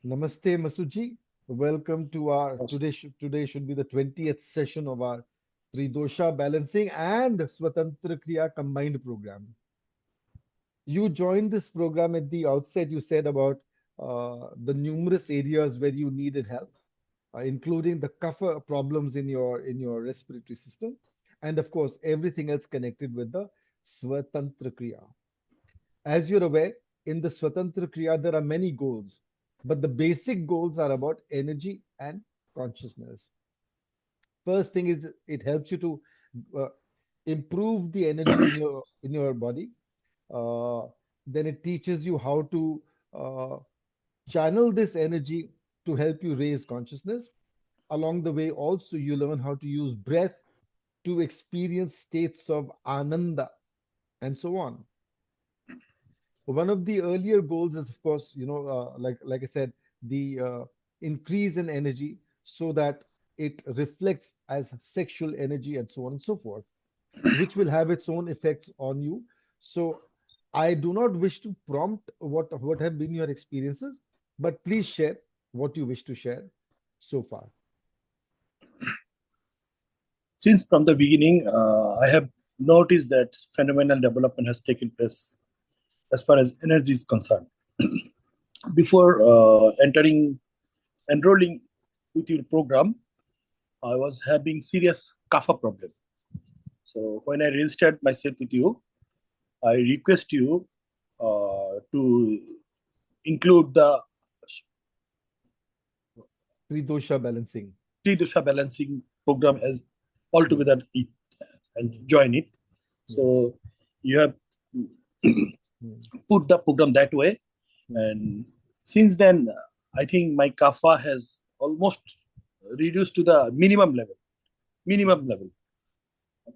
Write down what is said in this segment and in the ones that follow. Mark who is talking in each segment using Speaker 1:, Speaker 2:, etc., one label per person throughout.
Speaker 1: Namaste, Masudji. Welcome to our today should be the 20th session of our Tridosha balancing and Swatantra Kriya combined program. You joined this program at the outset. You said about the numerous areas where you needed help, including the kapha problems in your respiratory system, and of course everything else connected with the Swatantra Kriya. As you're aware, in the Swatantra Kriya, there are many goals, but the basic goals are about energy and consciousness. First thing is it helps you to uh, improve the energy in your body. Uh, then it teaches you how to uh, channel this energy to help you raise consciousness. Along the way, also you learn how to use breath to experience states of ananda and so on. One of the earlier goals is, of course, like I said, the increase in energy so that it reflects as sexual energy and so on and so forth, which will have its own effects on you. So I do not wish to prompt what have been your experiences, but please share what you wish to share so far.
Speaker 2: Since from the beginning, I have noticed that phenomenal development has taken place as far as energy is concerned. Before enrolling with your program, I was having serious kapha problem. So when I registered myself with you, I request you to include the
Speaker 1: Tridosha balancing.
Speaker 2: Tridosha balancing program as altogether and join it. So you have put the program that way. And since then, I think my kapha has almost reduced to the minimum level.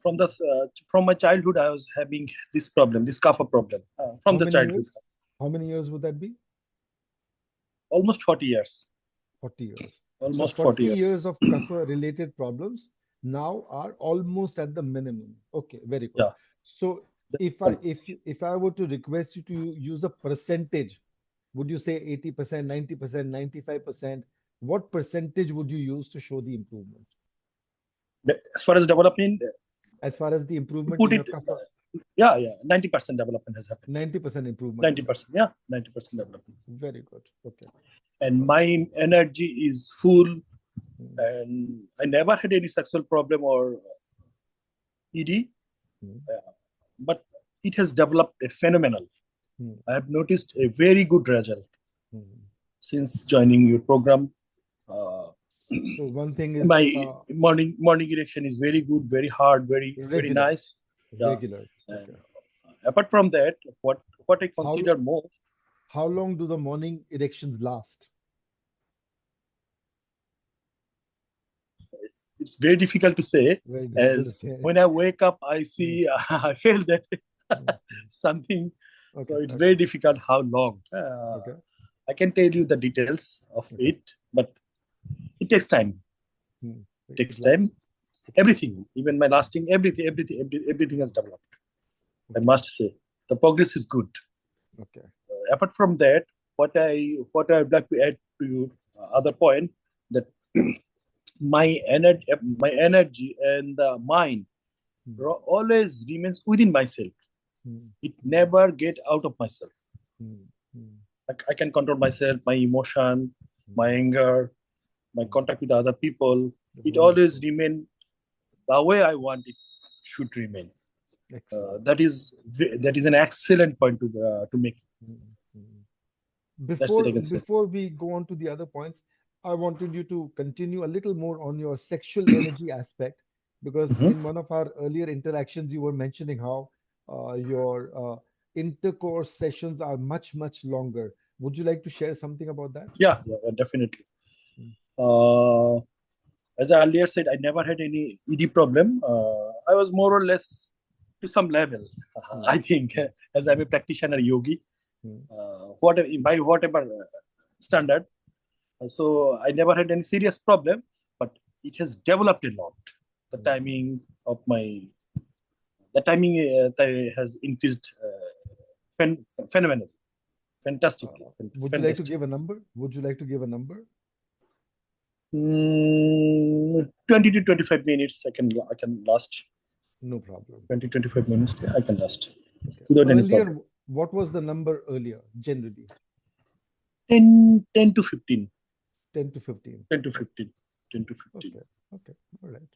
Speaker 2: From my childhood, I was having this problem, this kapha problem from the childhood.
Speaker 1: How many years would that be?
Speaker 2: Almost 40 years.
Speaker 1: 40 years.
Speaker 2: Almost
Speaker 1: So 40
Speaker 2: years.
Speaker 1: years of kapha related problems now are almost at the minimum. Okay, very good.
Speaker 2: Yeah.
Speaker 1: So if I were to request you to use a percentage, would you say 80%, 90%, 95%? What percentage would you use to show the improvement?
Speaker 2: As far as development,
Speaker 1: as far as the improvement
Speaker 2: put
Speaker 1: in
Speaker 2: it,
Speaker 1: your kapha,
Speaker 2: 90% development has happened.
Speaker 1: 90% improvement.
Speaker 2: 90%, yeah, 90% development.
Speaker 1: Very good. Okay.
Speaker 2: And my energy is full, and I never had any sexual problem or ED, but it has developed a phenomenal. I have noticed a very good result since joining your program.
Speaker 1: So one thing is
Speaker 2: my morning erection is very good, very hard, very nice.
Speaker 1: Regular.
Speaker 2: Okay. Apart from that, what I consider more.
Speaker 1: How long do the morning erections last?
Speaker 2: It's very difficult to say. When I wake up, I see, I feel that something. Okay. So it's very difficult how long. I can tell you the details of it, but it takes time. It takes time. Everything, even my lasting, everything has developed. I must say, the progress is good.
Speaker 1: Okay.
Speaker 2: Apart from that, what I would like to add to your other point, that my energy and the mind always remains within myself. It never get out of myself. I can control myself, my emotion, my anger, my contact with other people. It always remain the way I want it should remain. That is an excellent point to make.
Speaker 1: Before we go on to the other points, I wanted you to continue a little more on your sexual energy aspect, because in one of our earlier interactions, you were mentioning how your intercourse sessions are much longer. Would you like to share something about that?
Speaker 2: Yeah, definitely. As I earlier said, I never had any ED problem. I was more or less to some level, I think, as I'm a practitioner yogi, by whatever standard. So I never had any serious problem, but it has developed a lot. The timing has increased phenomenally. fantastically.
Speaker 1: Would you like to give a number? Would you like to give a number?
Speaker 2: 20 to 25 minutes I can last.
Speaker 1: No problem.
Speaker 2: 20-25 minutes I can last.
Speaker 1: Okay.
Speaker 2: Without any
Speaker 1: Earlier,
Speaker 2: problem.
Speaker 1: what was the number earlier, generally?
Speaker 2: 10 to 15.
Speaker 1: 10 to 15.
Speaker 2: 10 to 15. 10 to 15.
Speaker 1: Okay. Okay. All right.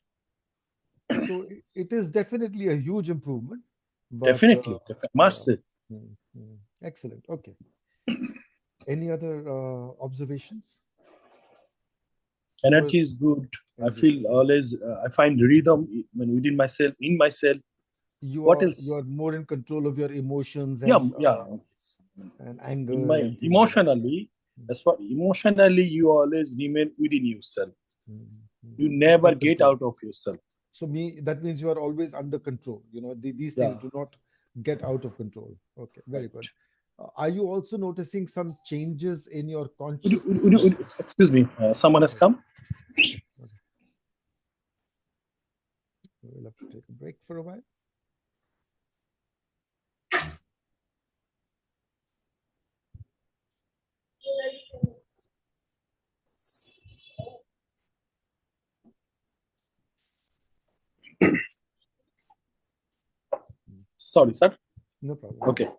Speaker 1: So it is definitely a huge improvement. But,
Speaker 2: Definitely. Must say.
Speaker 1: Excellent. Okay. Any other observations?
Speaker 2: Energy is good. I feel always, I find rhythm within myself, in myself. What else?
Speaker 1: You are more in control of your emotions
Speaker 2: and
Speaker 1: anger.
Speaker 2: In my emotionally, as far emotionally, you always remain within yourself. You never get out of yourself.
Speaker 1: So that means you are always under control. These things do not get out of control. Okay, very good. Are you also noticing some changes in your consciousness?
Speaker 2: Excuse me, someone has come.
Speaker 1: We'll have to take a break for a while.
Speaker 2: Sorry, sir.
Speaker 1: No problem.
Speaker 2: Okay.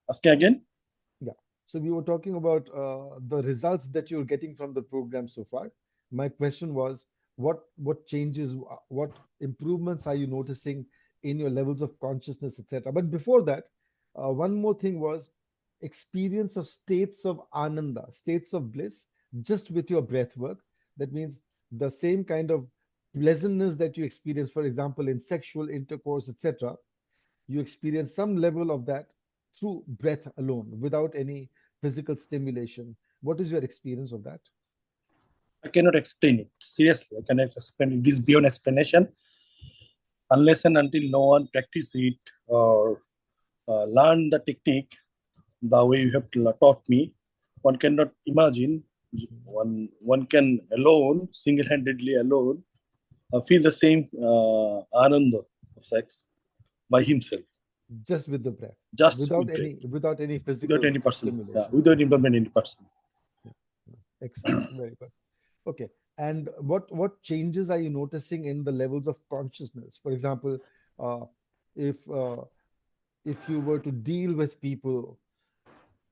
Speaker 2: Ask again.
Speaker 1: Yeah. So we were talking about the results that you're getting from the program so far. My question was, what changes, what improvements are you noticing in your levels of consciousness, etc. But before that, one more thing was experience of states of ananda, states of bliss, just with your breath work. That means the same kind of pleasantness that you experience, for example, in sexual intercourse, etc. You experience some level of that through breath alone, without any physical stimulation. What is your experience of that?
Speaker 2: I cannot explain it. Seriously, I cannot explain it. This is beyond explanation. Unless and until no one practice it or learn the technique the way you have taught me, one cannot imagine. One can alone, single-handedly alone, feel the same ananda of sex by himself.
Speaker 1: Just with the breath.
Speaker 2: Just
Speaker 1: without any physical stimulation.
Speaker 2: Yeah, without involvement any person.
Speaker 1: Excellent. Very good. Okay. And what changes are you noticing in the levels of consciousness? For example, if you were to deal with people,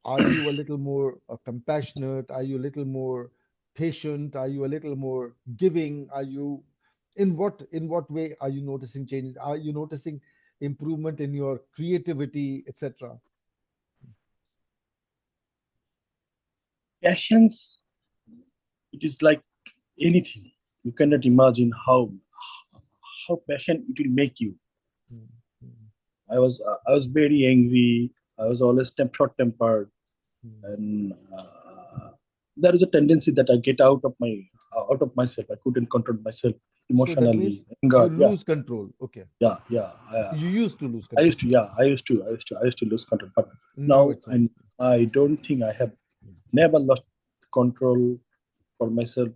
Speaker 1: are you a little more compassionate? Are you a little more patient? Are you a little more giving? Are you in what way are you noticing changes? Are you noticing improvement in your creativity, etc.?
Speaker 2: Passions, it is like anything. You cannot imagine how passion it will make you. I was very angry. I was always short-tempered, and there is a tendency that I get out of myself. I couldn't control myself emotionally.
Speaker 1: So that means you lose control. Okay.
Speaker 2: Yeah.
Speaker 1: You used to lose control.
Speaker 2: I used to lose control, but now I don't think I have never lost control for myself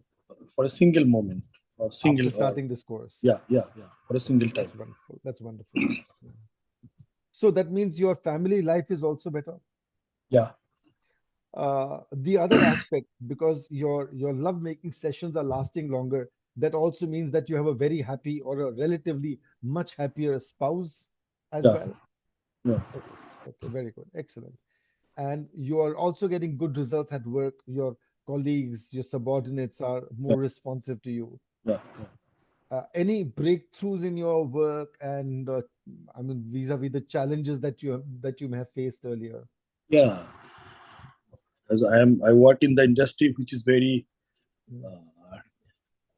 Speaker 2: for a single moment or single.
Speaker 1: After starting this course.
Speaker 2: Yeah. For a single time.
Speaker 1: That's wonderful. So that means your family life is also better.
Speaker 2: Yeah.
Speaker 1: The other aspect, because your love-making sessions are lasting longer, that also means that you have a very happy or a relatively much happier spouse as well.
Speaker 2: Yeah.
Speaker 1: Okay, very good. Excellent. And you are also getting good results at work. Your colleagues, your subordinates are more responsive to you.
Speaker 2: Yeah.
Speaker 1: Any breakthroughs in your work and vis-a-vis the challenges that you may have faced earlier?
Speaker 2: Yeah. As I work in the industry, which is very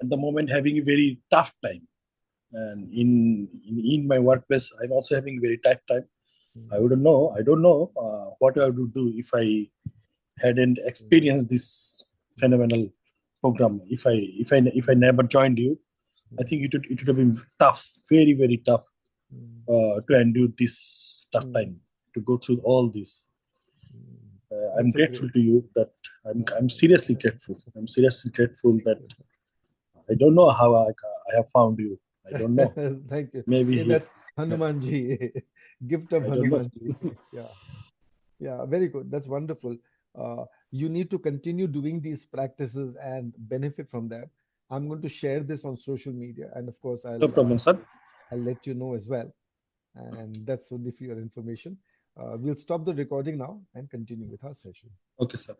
Speaker 2: at the moment having a very tough time, and in my workplace, I'm also having a very tough time. I don't know what I would do if I hadn't experienced this phenomenal program. If I never joined you, I think it would have been tough, very, very tough to endure this tough time, to go through all this. I'm grateful to you that I'm seriously grateful. I'm seriously grateful that I don't know how I have found you. I don't know.
Speaker 1: Thank you.
Speaker 2: Maybe
Speaker 1: that's Hanumanji. Gift of Hanumanji. Yeah. Yeah, very good. That's wonderful. You need to continue doing these practices and benefit from them. I'm going to share this on social media, and of course,
Speaker 2: No problem, sir.
Speaker 1: I'll let you know as well. And that's only for your information. We'll stop the recording now and continue with our session.
Speaker 2: Okay, sir.